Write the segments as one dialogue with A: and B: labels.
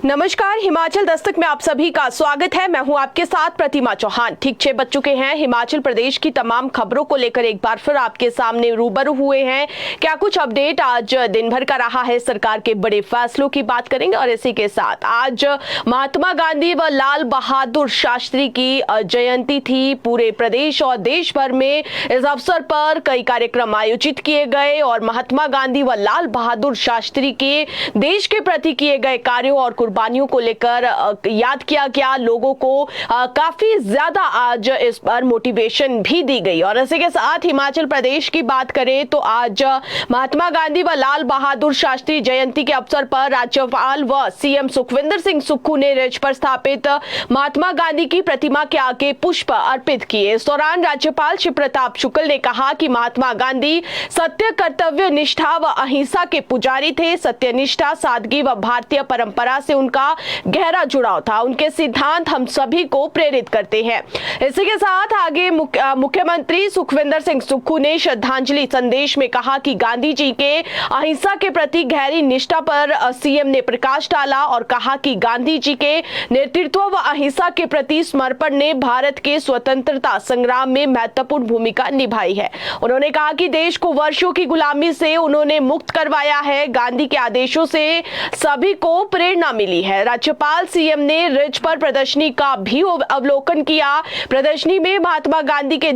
A: नमस्कार, हिमाचल दस्तक में आप सभी का स्वागत है। मैं हूं आपके साथ प्रतिमा चौहान। ठीक 6 बज चुके हैं। हिमाचल प्रदेश की तमाम खबरों को लेकर एक बार फिर आपके सामने रूबरू हुए हैं। क्या कुछ अपडेट आज दिन भर का रहा है, सरकार के बड़े फैसलों की बात करेंगे और इसी के साथ आज महात्मा गांधी व लाल बहादुर शास्त्री की जयंती थी। पूरे प्रदेश और देश भर में इस अवसर पर कई कार्यक्रम आयोजित किए गए और महात्मा गांधी व लाल बहादुर शास्त्री के देश के प्रति किए गए कार्यों और कुर्बानियों को लेकर याद किया गया। लोगों को काफी ज्यादा आज इस पर मोटिवेशन भी दी गई। और इसी के साथ हिमाचल प्रदेश की बात करें तो आज महात्मा गांधी व लाल बहादुर शास्त्री जयंती के अवसर पर राज्यपाल व सीएम सुखविंदर सिंह सुक्खू ने रिज पर स्थापित महात्मा गांधी की प्रतिमा के आगे पुष्प अर्पित किए। इस दौरान राज्यपाल श्री प्रताप शुक्ल ने कहा कि महात्मा गांधी सत्य, कर्तव्य, निष्ठा व अहिंसा के पुजारी थे। सत्यनिष्ठा, सादगी व भारतीय परंपरा से उनका गहरा जुड़ाव था। उनके सिद्धांत हम सभी को प्रेरित करते हैं। इसी के साथ आगे मुख्यमंत्री सुखविंदर सिंह सुक्खू ने श्रद्धांजलि संदेश में कहा कि गांधी जी के अहिंसा के प्रति गहरी निष्ठा पर सीएम ने प्रकाश डाला और कहा कि गांधी जी के नेतृत्व व अहिंसा के प्रति समर्पण ने भारत के स्वतंत्रता संग्राम में महत्वपूर्ण भूमिका निभाई है। उन्होंने कहा कि देश को वर्षों की गुलामी से उन्होंने मुक्त करवाया है। गांधी के आदेशों से सभी को प्रेरणा मिली है। राज्यपाल सीएम ने रिज पर प्रदर्शनी का भी अवलोकन किया। प्रदर्शनी महात्मा गांधी के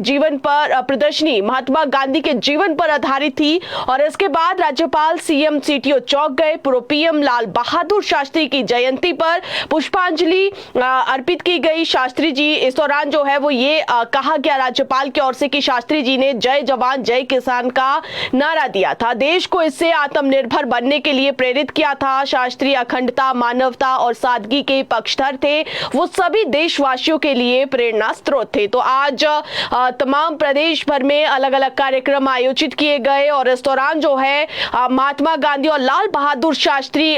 A: जीवन पर आधारित थी और इसके बाद राज्यपाल सीएम सीटीओ चौक गए। पूर्व पीएम लाल बहादुर शास्त्री की जयंती पर पुष्पांजलि अर्पित की गई। शास्त्री जी इस दौरान जो है वो ये कहा गया राज्यपाल की ओर से कि शास्त्री जी ने जय जवान जय किसान का नारा दिया था। देश को इससे आत्मनिर्भर बनने के लिए प्रेरित किया था। शास्त्री अखंडता, मानवता और सादगी के पक्षधर थे। वो सभी देशवासियों के लिए प्रेरणा स्रोत थे। तो आज तमाम प्रदेश भर में अलग अलग कार्यक्रम आयोजित किए गए और इस दौरान जो है महात्मा गांधी और लाल बहादुर शास्त्री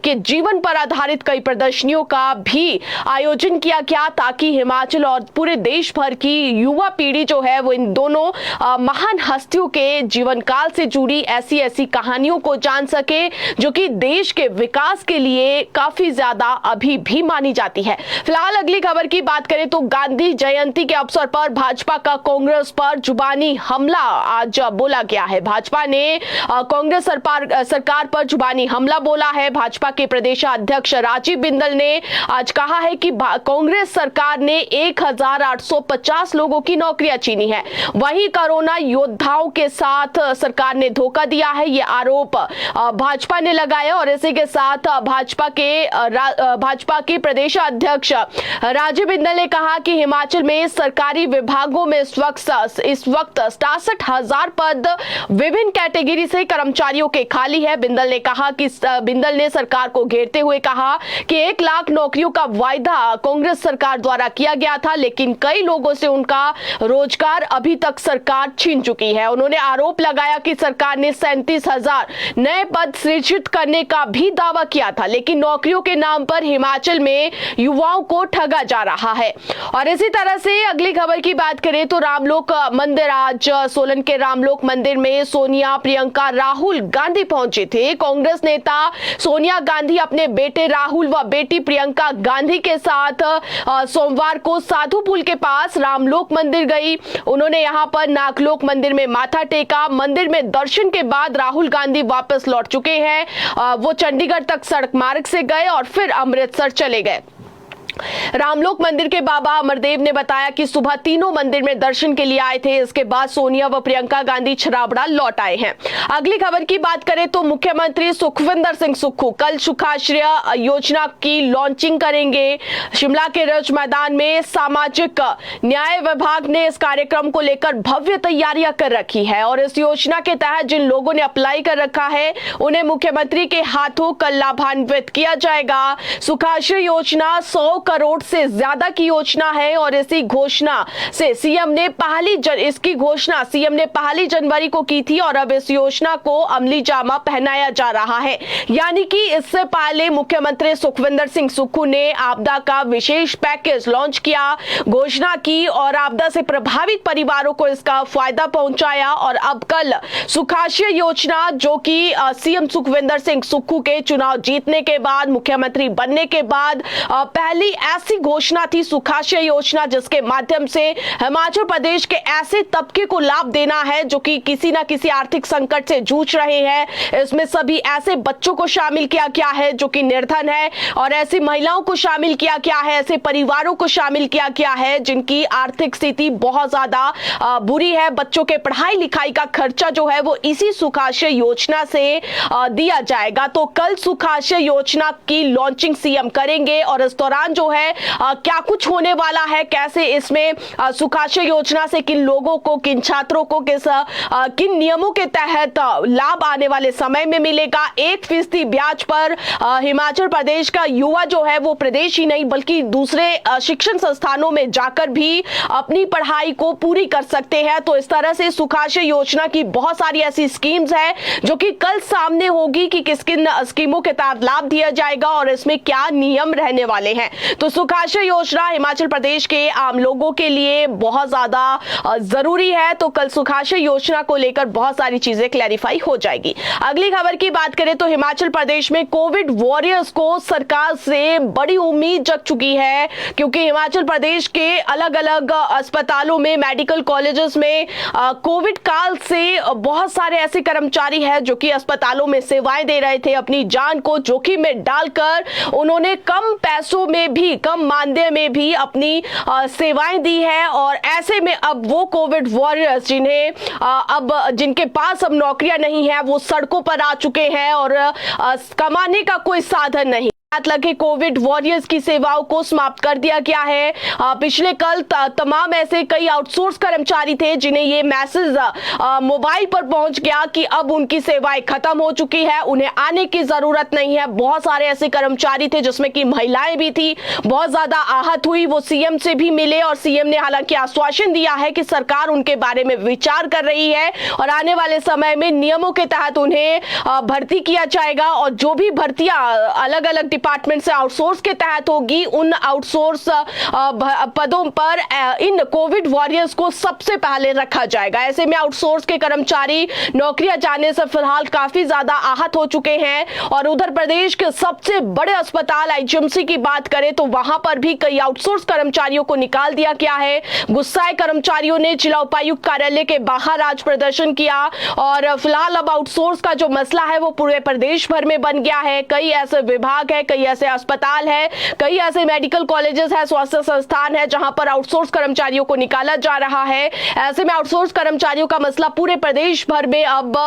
A: के जीवन पर आधारित कई प्रदर्शनियों का भी आयोजन किया गया ताकि हिमाचल और पूरे देश भर की युवा पीढ़ी जो है वो इन दोनों महान हस्तियों के जीवन काल से जुड़ी ऐसी कहानियों को जान सके जो कि देश के विकास के लिए काफी ज्यादा अभी भी मानी जाती है। फिलहाल अगली खबर की बात करें तो गांधी जयंती के अवसर पर भाजपा का कांग्रेस पर जुबानी हमला आज बोला गया है। भाजपा ने कांग्रेस सरकार पर जुबानी हमला बोला है। भाजपा के प्रदेशाध्यक्ष राजीव बिंदल ने आज कहा है कि कांग्रेस सरकार ने 1850 लोगों की नौकरियां छीनी है। वहीं कोरोना योद्धाओं के साथ सरकार ने धोखा दिया है, ये आरोप भाजपा ने लगाया। और इसी के साथ भाजपा के प्रदेशाध्यक्ष राजीव बिंदल ने कहा कि हिमाचल में सरकारी विभागों में इस वक्त 67,000 पद विभिन्न कैटेगरी से कर्मचारियों के खाली है। बिंदल ने सरकार को घेरते हुए कहा कि 1 लाख नौकरियों का वायदा कांग्रेस सरकार द्वारा किया गया था, लेकिन कई लोगों से उनका रोजगार अभी तक सरकार छीन चुकी है। उन्होंने आरोप लगाया कि सरकार ने 37,000 नए पद सृजित करने का भी दावा किया था, लेकिन नौकरियों के नाम पर हिमाचल में युवाओं को ठगा जा रहा है। और इसी तरह से अगली खबर की बात करें तो रामलोक मंदिर, आज सोलन के रामलोक मंदिर में सोनिया, प्रियंका, राहुल गांधी पहुंचे थे। कांग्रेस नेता सोनिया गांधी अपने बेटे राहुल व बेटी प्रियंका गांधी के साथ सोमवार को साधु पुल के पास रामलोक मंदिर गई। उन्होंने यहां पर नागलोक मंदिर में माथा टेका। मंदिर में दर्शन के बाद राहुल गांधी वापस लौट चुके हैं। वो चंडीगढ़ तक सड़क मार्ग से गए और फिर अमृतसर चले गए। रामलोक मंदिर के बाबा अमरदेव ने बताया कि सुबह तीनों मंदिर में दर्शन के लिए आए थे। इसके बाद सोनिया व प्रियंका गांधी छराबड़ा लौट आए हैं। अगली खबर की बात करें तो मुख्यमंत्री सुखविंदर सिंह सुक्खू कल सुखाश्रय योजना की लॉन्चिंग करेंगे। शिमला के रिज मैदान में सामाजिक न्याय विभाग ने इस कार्यक्रम को लेकर भव्य तैयारियां कर रखी है और इस योजना के तहत जिन लोगों ने अप्लाई कर रखा है उन्हें मुख्यमंत्री के हाथों कल लाभान्वित किया जाएगा। सुखाश्रय योजना 100 करोड़ से ज्यादा की योजना है और इसी घोषणा से सीएम ने इसकी घोषणा सीएम ने 1 जनवरी को की थी और अब इस योजना को अमली जामा पहनाया जा रहा है। यानी कि इससे पहले मुख्यमंत्री सुखविंदर सिंह सुक्खू ने आपदा का विशेष पैकेज लॉन्च किया, घोषणा की और आपदा से प्रभावित परिवारों को इसका फायदा पहुंचाया। और अब कल सुखाश्रय योजना, जो कि सीएम सुखविंदर सिंह सुक्खू के चुनाव जीतने के बाद, मुख्यमंत्री बनने के बाद पहली ऐसी घोषणा थी सुखाश्रय योजना, जिसके माध्यम से हिमाचल प्रदेश के ऐसे तबके को लाभ देना है जो कि किसी ना किसी आर्थिक संकट से जूझ रहे हैं। इसमें सभी ऐसे बच्चों को शामिल किया गया है जो कि निर्धन है और ऐसी महिलाओं को शामिल किया गया है, ऐसे परिवारों को शामिल किया गया है जिनकी आर्थिक स्थिति बहुत ज्यादा बुरी है। बच्चों के पढ़ाई लिखाई का खर्चा जो है वो इसी सुखाश्रय योजना से दिया जाएगा। तो कल सुखाश्रय योजना की लॉन्चिंग सीएम करेंगे और इस दौरान जो है क्या कुछ होने वाला है, कैसे इसमें सुखाश्रय योजना से किन लोगों को, किन छात्रों को किन नियमों के तहत लाभ आने वाले समय में मिलेगा। 1% ब्याज पर हिमाचल प्रदेश का युवा जो है वो प्रदेश ही नहीं बल्कि दूसरे शिक्षण संस्थानों में जाकर भी अपनी पढ़ाई को पूरी कर सकते हैं। तो इस तरह से सुखाश्रय योजना की बहुत सारी ऐसी स्कीम्स है जो कि कल सामने होगी कि किस किन स्कीमों के तहत लाभ दिया जाएगा और इसमें क्या नियम रहने वाले हैं। तो सुखाश्रय योजना हिमाचल प्रदेश के आम लोगों के लिए बहुत ज्यादा जरूरी है। तो कल सुखाश्रय योजना को लेकर बहुत सारी चीजें क्लैरिफाई हो जाएगी। अगली खबर की बात करें तो हिमाचल प्रदेश में कोविड वॉरियर्स को सरकार से बड़ी उम्मीद जग चुकी है, क्योंकि हिमाचल प्रदेश के अलग अलग अस्पतालों में, मेडिकल कॉलेजेस में कोविड काल से बहुत सारे ऐसे कर्मचारी हैं जो कि अस्पतालों में सेवाएं दे रहे थे। अपनी जान को जोखिम में डालकर उन्होंने कम पैसों में भी, कम मानदेय में भी अपनी सेवाएं दी है। और ऐसे में अब वो कोविड वॉरियर्स जिनके पास अब नौकरियां नहीं है, वो सड़कों पर आ चुके हैं और कमाने का कोई साधन नहीं। लगे कोविड वॉरियर्स की सेवाओं को समाप्त कर दिया गया है। पिछले कल तमाम ऐसे कई आउटसोर्स कर्मचारी थे जिन्हें ये मैसेज मोबाइल पर पहुंच गया कि अब उनकी सेवाएं खत्म हो चुकी है, उन्हें आने की जरूरत नहीं है। बहुत सारे ऐसे कर्मचारी थे जिसमें कि महिलाएं भी थी, बहुत ज्यादा आहत हुई। वो सीएम से भी मिले और सीएम ने हालांकि आश्वासन दिया है कि सरकार उनके बारे में विचार कर रही है और आने वाले समय में नियमों के तहत उन्हें भर्ती किया जाएगा। और जो भी भर्तियां अलग अलग डिपार्टमेंट से आउटसोर्स के तहत होगी, उन आउटसोर्स पदों पर इन कोविड वॉरियर्स को सबसे पहले रखा जाएगा। ऐसे में आउटसोर्स के कर्मचारी नौकरियां जाने से फिलहाल काफी ज्यादा आहत हो चुके हैं। और उधर प्रदेश के सबसे बड़े अस्पताल आईजीएमसी की बात करें तो वहां पर भी कई आउटसोर्स कर्मचारियों को निकाल दिया गया है। गुस्साए कर्मचारियों ने जिला उपायुक्त कार्यालय के बाहर आज प्रदर्शन किया और फिलहाल अब आउटसोर्स का जो मसला है वो पूरे प्रदेश भर में बन गया है। कई ऐसे विभाग है, कई ऐसे अस्पताल है, कई ऐसे मेडिकल कॉलेजेस है, स्वास्थ्य संस्थान है जहां पर आउटसोर्स कर्मचारियों को निकाला जा रहा है। ऐसे में आउटसोर्स कर्मचारियों का मसला पूरे प्रदेश भर में अब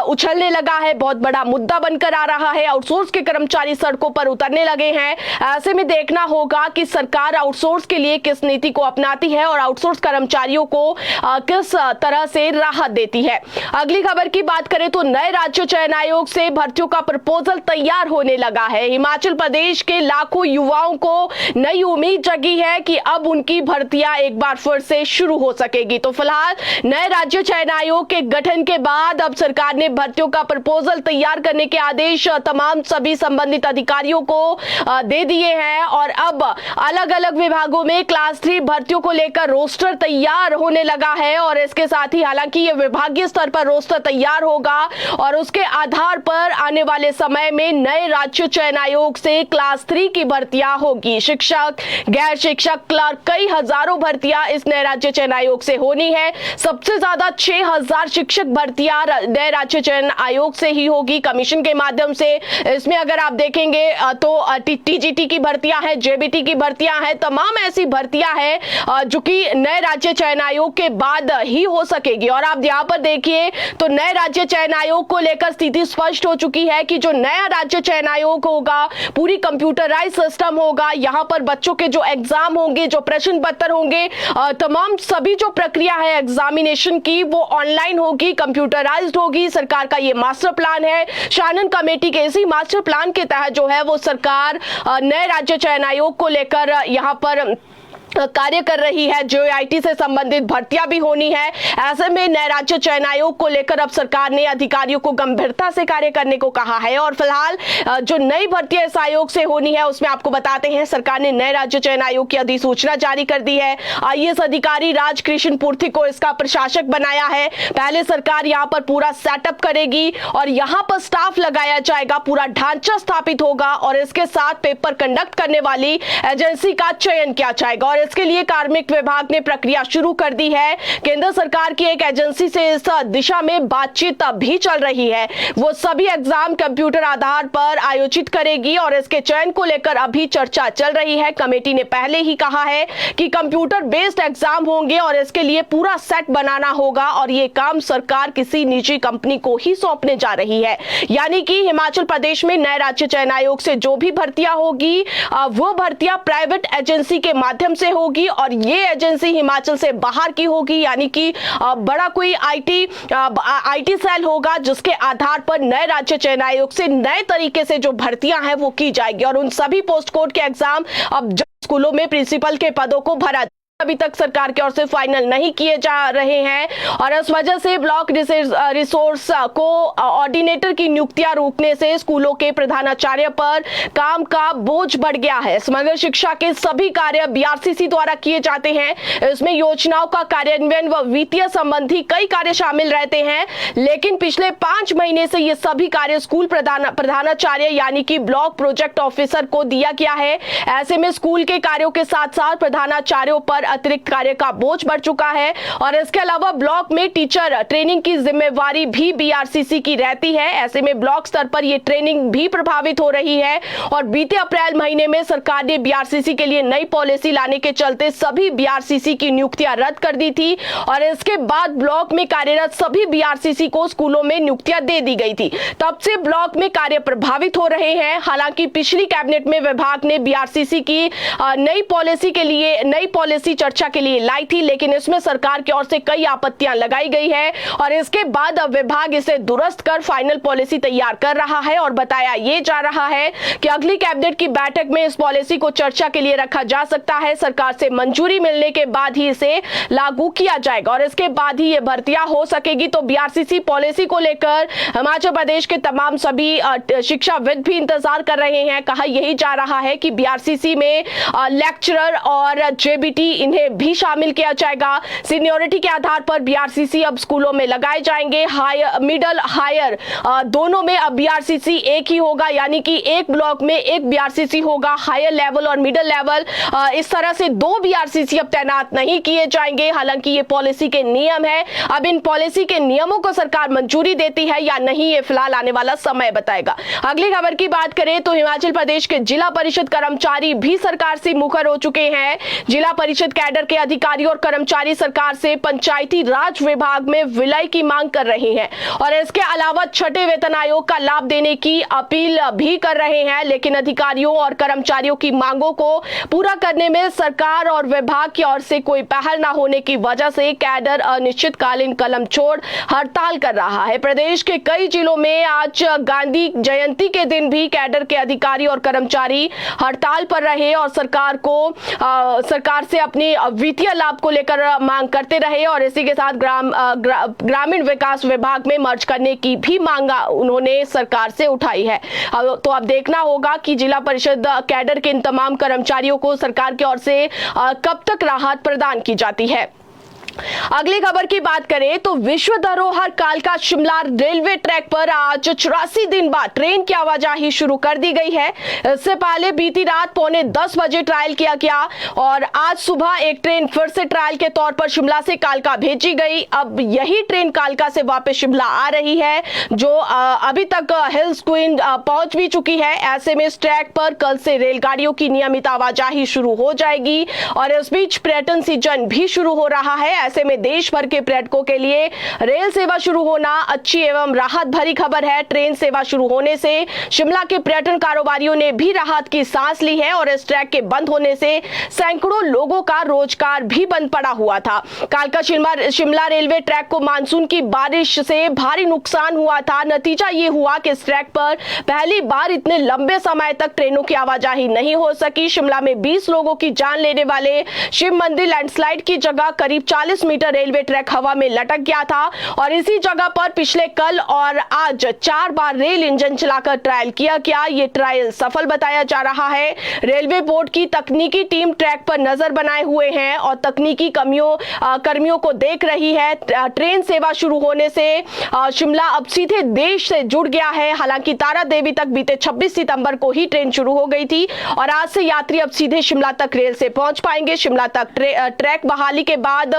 A: उछलने लगा है, बहुत बड़ा मुद्दा बनकर आ रहा है। आउटसोर्स के कर्मचारी सड़कों पर उतरने लगे हैं। ऐसे में देखना होगा कि सरकार आउटसोर्स के लिए किस नीति को अपनाती है और आउटसोर्स कर्मचारियों को किस तरह से राहत देती है। अगली खबर की बात करें तो नए राज्य चयन आयोग से भर्तियों का प्रपोजल तैयार होने लगा है। हिमाचल प्रदेश के लाखों युवाओं को नई उम्मीद जगी है कि अब उनकी भर्तियां एक बार फिर से शुरू हो सकेगी। तो फिलहाल नए राज्य चयन आयोग के गठन के बाद अब सरकार ने भर्तियों का प्रपोजल तैयार करने के आदेश तमाम सभी संबंधित अधिकारियों को दे दिए हैं और अब अलग अलग विभागों में क्लास 3 भर्तियों को लेकर रोस्टर तैयार होने लगा है। और इसके साथ ही हालांकि ये विभागीय स्तर पर रोस्टर तैयार होगा और उसके आधार पर आने वाले समय में नए राज्य चयन आयोग से क्लास 3 की भर्तियां होगी। शिक्षक, गैर शिक्षक, क्लर्क, कई हजारों भर्तियां इस नए राज्य चयन आयोग से होनी है। सबसे ज्यादा 6000 शिक्षक भर्तियां नए राज्य चयन आयोग से ही होगी कमीशन के माध्यम से। इसमें अगर आप देखेंगे तो टीजीटी की भर्तियां हैं, जेबीटी की भर्तियां हैं, तमाम ऐसी भर्तियां हैं जो कि नए राज्य चयन आयोग के बाद ही हो सकेगी। और आप यहां पर देखिए तो नए राज्य चयन आयोग को लेकर स्थिति स्पष्ट हो चुकी है कि जो नया राज्य चयन आयोग होगा पूरी कंप्यूटराइज सिस्टम होगा। यहाँ पर बच्चों के जो एग्जाम होंगे, जो प्रश्न पत्र होंगे, तमाम सभी जो प्रक्रिया है एग्जामिनेशन की वो ऑनलाइन होगी, कंप्यूटराइज्ड होगी। सरकार का ये मास्टर प्लान है। शानन कमेटी के इसी मास्टर प्लान के तहत जो है वो सरकार नए राज्य चयन आयोग को लेकर यहाँ पर कार्य कर रही है। जेईटी से संबंधित भर्तियां भी होनी है। ऐसे में नए राज्य चयन आयोग को लेकर अब सरकार ने अधिकारियों को गंभीरता से कार्य करने को कहा है। और फिलहाल जो नई भर्तियां इस आयोग से होनी है उसमें आपको बताते हैं सरकार ने नए राज्य चयन आयोग की अधिसूचना जारी कर दी है। आईएएस अधिकारी राज कृष्ण पूर्थी को इसका प्रशासक बनाया है। पहले सरकार यहां पर पूरा सेटअप करेगी और यहां पर स्टाफ लगाया जाएगा, पूरा ढांचा स्थापित होगा और इसके साथ पेपर कंडक्ट करने वाली एजेंसी का चयन किया जाएगा। और इसके लिए कार्मिक विभाग ने प्रक्रिया शुरू कर दी है। केंद्र सरकार की एक एजेंसी से इस दिशा में बातचीत भी चल रही है। वो सभी एग्जाम कंप्यूटर आधार पर आयोजित करेगी और इसके चयन को लेकर अभी चर्चा चल रही है। कमेटी ने पहले ही कहा है कि कंप्यूटर बेस्ड एग्जाम होंगे और इसके लिए पूरा सेट बनाना होगा और ये काम सरकार किसी निजी कंपनी को ही सौंपने जा रही है। यानी कि हिमाचल प्रदेश में नए राज्य चयन आयोग से जो भी भर्तियां होगी वो भर्तियां प्राइवेट एजेंसी के माध्यम से होगी और ये एजेंसी हिमाचल से बाहर की होगी। यानी कि बड़ा कोई आईटी सेल होगा जिसके आधार पर नए राज्य चयन आयोग से नए तरीके से जो भर्तियां हैं वो की जाएगी और उन सभी पोस्ट कोड के एग्जाम अब स्कूलों में प्रिंसिपल के पदों को भरा अभी तक सरकार की ओर से फाइनल नहीं किए जा रहे हैं और इस वजह से ब्लॉक रिसोर्स को ऑर्डिनेटर की नियुक्तियां रोकने से स्कूलों के प्रधानाचार्य पर काम का बोझ बढ़ गया है। समग्र शिक्षा के सभी कार्य बीआरसीसी द्वारा किए जाते हैं। इसमें योजनाओं का कार्यान्वयन व वित्तीय संबंधी कई कार्य शामिल रहते हैं, लेकिन पिछले 5 महीने से ये सभी कार्य स्कूल प्रधानाचार्य यानी कि ब्लॉक प्रोजेक्ट ऑफिसर को दिया गया है। ऐसे में स्कूल के कार्यों के साथ साथ प्रधानाचार्यों पर अतिरिक्त कार्य का बोझ बढ़ चुका है और इसके अलावा ब्लॉक में टीचर ट्रेनिंग की जिम्मेवारी भी बीआरसीसी की रहती है। ऐसे में ब्लॉक स्तर पर यह ट्रेनिंग भी प्रभावित हो रही है और बीते अप्रैल महीने में सरकार ने बीआरसीसी के लिए नई पॉलिसी लाने के चलते सभी बीआरसीसी की नियुक्तियां रद्द कर दी थी और इसके बाद ब्लॉक में कार्यरत सभी बीआरसीसी को स्कूलों में नियुक्तियां दे दी गई थी। तब से ब्लॉक में कार्य प्रभावित हो रहे हैं। हालांकि पिछली कैबिनेट में विभाग ने बीआरसीसी की नई पॉलिसी चर्चा के लिए लाई थी, लेकिन इसमें सरकार की ओर से कई आपत्तियां लगाई गई है और इसके बाद अब विभाग इसे दुरुस्त कर फाइनल पॉलिसी तैयार कर रहा है और बताया ये जा रहा है कि अगली कैबिनेट की बैठक में इस पॉलिसी को चर्चा के लिए रखा जा सकता है। सरकार से मंजूरी मिलने के बाद ही इसे लागू किया जाएगा और इसके बाद ही ये भर्तियां हो सकेगी। तो बीआरसीसी पॉलिसी को लेकर हिमाचल प्रदेश के तमाम सभी शिक्षाविद भी इंतजार कर रहे हैं। कहा यही जा रहा है कि बीआरसीसी में लेक्चरर और जेबीटी इन्हें भी शामिल किया जाएगा। सीनियरिटी के आधार पर बीआरसीसी अब स्कूलों में लगाए जाएंगे। मिडल हायर दोनों में अब बीआरसीसी एक ही होगा, यानी कि एक ब्लॉक में एक बीआरसीसी होगा। हायर लेवल और मिडिल लेवल इस तरह से 2 बीआरसीसी अब तैनात नहीं किए जाएंगे। हालांकि ये पॉलिसी के नियम है। अब इन पॉलिसी के नियमों को सरकार मंजूरी देती है या नहीं, ये फिलहाल आने वाला समय बताएगा। अगली खबर की बात करें तो हिमाचल प्रदेश के जिला परिषद कर्मचारी भी सरकार से मुखर हो चुके हैं। जिला परिषद कैडर के अधिकारी और कर्मचारी सरकार से पंचायती राज विभाग में विलय की मांग कर रहे हैं और इसके अलावा छठे वेतन आयोग का लाभ देने की अपील भी कर रहे हैं। लेकिन अधिकारियों और कर्मचारियों की मांगों को पूरा करने में सरकार और विभाग की ओर से कोई पहल न होने की वजह से कैडर अनिश्चितकालीन कलम छोड़ हड़ताल कर रहा है। प्रदेश के कई जिलों में आज गांधी जयंती के दिन भी कैडर के अधिकारी और कर्मचारी हड़ताल पर रहे और सरकार से अपनी वित्तीय लाभ को लेकर मांग करते रहे और इसी के साथ ग्रामीण विकास विभाग में मर्ज करने की भी मांग उन्होंने सरकार से उठाई है। तो अब देखना होगा कि जिला परिषद कैडर के इन तमाम कर्मचारियों को सरकार की ओर से कब तक राहत प्रदान की जाती है। अगली खबर की बात करें तो विश्व धरोहर कालका शिमला रेलवे ट्रैक पर आज 84 दिन बाद ट्रेन की आवाजाही शुरू कर दी गई है। इससे पहले बीती रात 9:45 बजे ट्रायल किया गया और आज सुबह एक ट्रेन फिर से ट्रायल के तौर पर शिमला से कालका भेजी गई। अब यही ट्रेन कालका से वापस शिमला आ रही है, जो अभी तक हिल्स क्वीन पहुंच भी चुकी है। ऐसे में इस ट्रैक पर कल से रेलगाड़ियों की नियमित आवाजाही शुरू हो जाएगी और इस बीच पर्यटन सीजन भी शुरू हो रहा है। ऐसे में देश भर के पर्यटकों के लिए रेल सेवा शुरू होना अच्छी एवं राहत भरी खबर है। ट्रेन सेवा शुरू होने से शिमला के पर्यटन कारोबारियों ने भी राहत की सांस ली है और इस ट्रैक के बंद होने से सैकड़ों लोगों का रोजगार भी बंद पड़ा हुआ था। कालका शिमला रेलवे ट्रैक को मानसून की बारिश से भारी नुकसान हुआ था। नतीजा ये हुआ कि इस ट्रैक पर पहली बार इतने लंबे समय तक ट्रेनों की आवाजाही नहीं हो सकी। शिमला में 20 लोगों की जान लेने वाले शिव मंदिर लैंडस्लाइड की जगह करीब 40 मीटर रेलवे ट्रैक हवा में लटक गया था और इसी जगह पर पिछले कल और आज 4 बार रेल इंजन चलाकर ट्रायल किया गया। ये ट्रायल सफल बताया जा रहा है। रेलवे बोर्ड की तकनीकी टीम ट्रैक पर नजर बनाए हुए हैं और तकनीकी कर्मियों को देख रही है। ट्रेन सेवा शुरू होने से शिमला अब सीधे देश से जुड़ गया है। हालांकि तारा देवी तक बीते 26 सितंबर को ही ट्रेन शुरू हो गई थी और आज से यात्री अब सीधे शिमला तक रेल से पहुंच पाएंगे। शिमला तक ट्रैक बहाली के बाद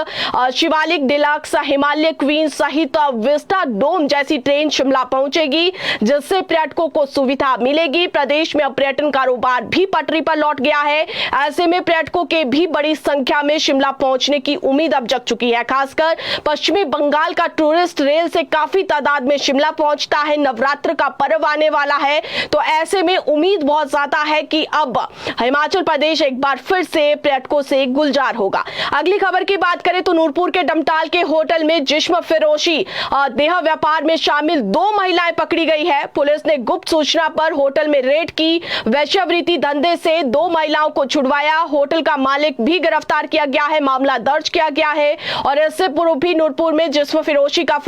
A: शिवालिक डिलक्स, हिमालय क्वीन सहित विस्टा डोम जैसी ट्रेन शिमला पहुंचेगी, जिससे पर्यटकों को सुविधा मिलेगी। प्रदेश में अब पर्यटन कारोबार भी पटरी पर लौट गया है। ऐसे में पर्यटकों के भी बड़ी संख्या में शिमला पहुंचने की उम्मीद अब जग चुकी है। खासकर पश्चिमी बंगाल का टूरिस्ट रेल से काफी तादाद में शिमला पहुंचता है। नवरात्र का पर्व आने वाला है, तो ऐसे में उम्मीद बहुत ज्यादा है कि अब हिमाचल प्रदेश एक बार फिर से पर्यटकों से गुलजार होगा। अगली खबर की बात करें तो नूरपुर के डमटाल के होटल में जिस्म फरोशी देह व्यापार में शामिल 2 महिलाएं पकड़ी गई है। पुलिस ने गुप्त सूचना पर होटल में रेड की। वेश्यावृत्ति धंधे से 2 महिलाओं को छुड़वाया। होटल का मालिक भी गिरफ्तार किया गया है, मामला दर्ज किया गया है और इससे पूर्व भी नूरपुर में जिस्म फरोशी का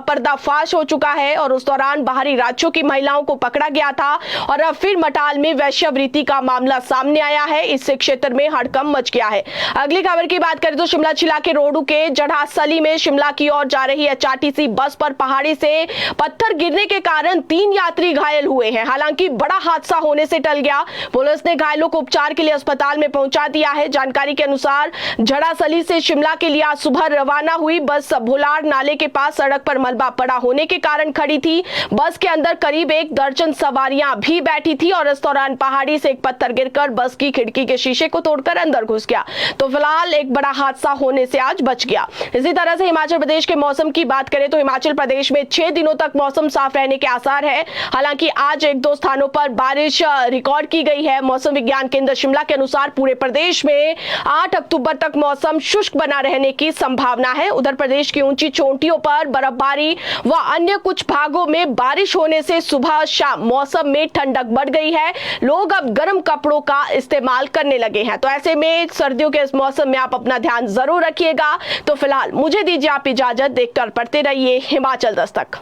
A: पर्दाफाश हो चुका है और उस दौरान बाहरी राज्यों की महिलाओं को पकड़ा गया था और अब फिर मटाल में वेश्यावृत्ति का मामला सामने आया है। इससे क्षेत्र में हड़कंप मच गया है। अगली खबर की बात करें तो शिमला जिला के रोडू के जढ़ासली में शिमला की ओर जा रही एचआरटीसी बस पर पहाड़ी से पत्थर गिरने के कारण 3 यात्री घायल हुए हैं। हालांकि बड़ा हादसा होने से टल गया। पुलिस ने घायलों को उपचार के लिए अस्पताल में पहुंचा दिया है। जानकारी के अनुसार जढ़ासली से शिमला के लिए आज सुबह रवाना हुई बस भुलाड़ नाले के पास सड़क पर मलबा पड़ा होने के कारण खड़ी थी। बस के अंदर करीब 1 दर्जन सवारियां भी बैठी थी और इस दौरान पहाड़ी से एक पत्थर गिरकर बस की खिड़की के शीशे को तोड़कर अंदर घुस गया। तो फिलहाल एक बड़ा हादसा होने से आज बच गया। इसी तरह से हिमाचल प्रदेश के मौसम की बात करें तो हिमाचल प्रदेश में 6 दिनों तक मौसम साफ रहने के आसार है। हालांकि आज 1-2 स्थानों पर बारिश रिकॉर्ड की गई है। मौसम विज्ञान केंद्र शिमला के अनुसार पूरे प्रदेश में 8 अक्टूबर तक मौसम शुष्क बना रहने की संभावना है। उधर प्रदेश की ऊंची चोटियों पर बर्फबारी व अन्य कुछ भागों में बारिश होने से सुबह शाम मौसम में ठंडक बढ़ गई है। लोग अब गर्म कपड़ों का इस्तेमाल करने लगे हैं। तो ऐसे में सर्दियों के इस मौसम में आप अपना ध्यान जरूर रखिएगा। तो फिलहाल मुझे दीजिए आप इजाजत। देखकर पढ़ते रहिए हिमाचल दस्तक।